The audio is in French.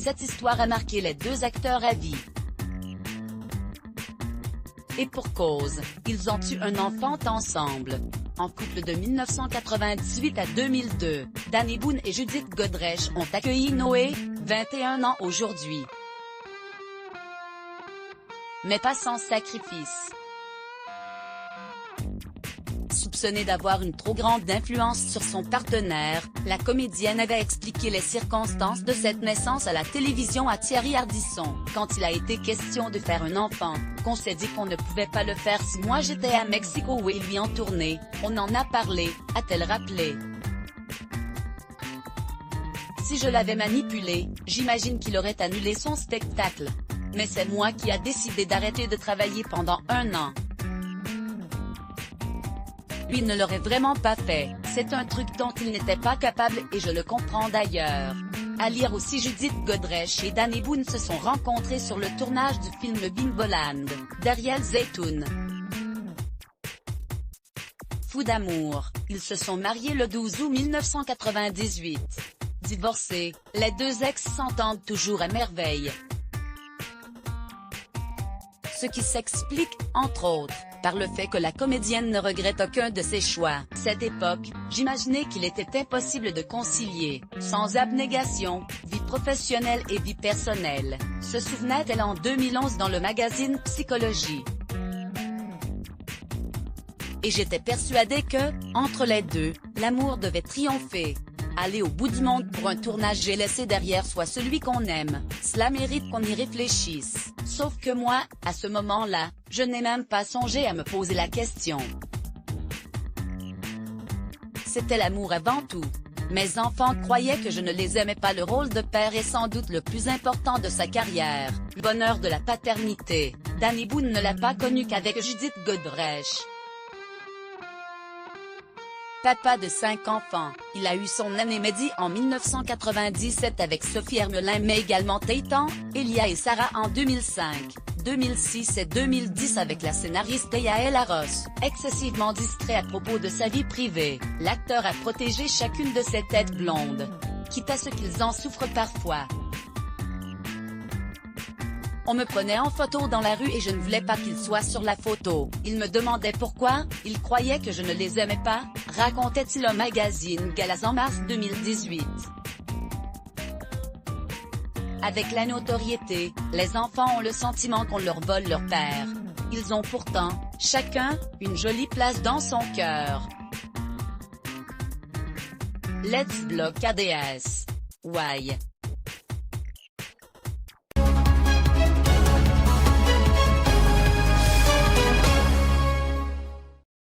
cette histoire a marqué les deux acteurs à vie. Et pour cause, ils ont eu un enfant ensemble. En couple de 1998 à 2002, Danny Boone et Judith Godrèche ont accueilli Noé, 21 ans aujourd'hui. Mais pas sans sacrifice. Soupçonnée d'avoir une trop grande influence sur son partenaire, la comédienne avait expliqué les circonstances de cette naissance à la télévision à Thierry Ardisson. Quand il a été question de faire un enfant, qu'on s'est dit qu'on ne pouvait pas le faire si moi j'étais à Mexico ou lui en tournée, on en a parlé, a-t-elle rappelé. Si je l'avais manipulé, j'imagine qu'il aurait annulé son spectacle. Mais c'est moi qui a décidé d'arrêter de travailler pendant 1 an. Lui ne l'aurait vraiment pas fait, c'est un truc dont il n'était pas capable et je le comprends d'ailleurs. À lire aussi, Judith Godrèche et Danny Boone se sont rencontrés sur le tournage du film Bimboland, d'Ariel Zeytoun. Fous d'amour, ils se sont mariés le 12 août 1998. Divorcés, les deux ex s'entendent toujours à merveille. Ce qui s'explique, entre autres, par le fait que la comédienne ne regrette aucun de ses choix. Cette époque, j'imaginais qu'il était impossible de concilier, sans abnégation, vie professionnelle et vie personnelle, se souvenait-elle en 2011 dans le magazine Psychologie. Et j'étais persuadée que, entre les deux, l'amour devait triompher. Aller au bout du monde pour un tournage j'ai laissé derrière soi celui qu'on aime, cela mérite qu'on y réfléchisse. Sauf que moi, à ce moment-là, je n'ai même pas songé à me poser la question. C'était l'amour avant tout. Mes enfants croyaient que je ne les aimais pas. Le rôle de père est sans doute le plus important de sa carrière. Le bonheur de la paternité, Danny Boone ne l'a pas connu qu'avec Judith Godrèche. Papa de 5 enfants, il a eu son année Mehdi en 1997 avec Sophie Hermelin mais également Teitan, Elia et Sarah en 2005, 2006 et 2010 avec la scénariste Yael Aros. Excessivement discret à propos de sa vie privée, l'acteur a protégé chacune de ses têtes blondes, quitte à ce qu'ils en souffrent parfois. On me prenait en photo dans la rue et je ne voulais pas qu'ils soient sur la photo. Ils me demandaient pourquoi, ils croyaient que je ne les aimais pas, racontait-il au magazine Galas en mars 2018. Avec la notoriété, les enfants ont le sentiment qu'on leur vole leur père. Ils ont pourtant, chacun, une jolie place dans son cœur. Let's block ADS. Why?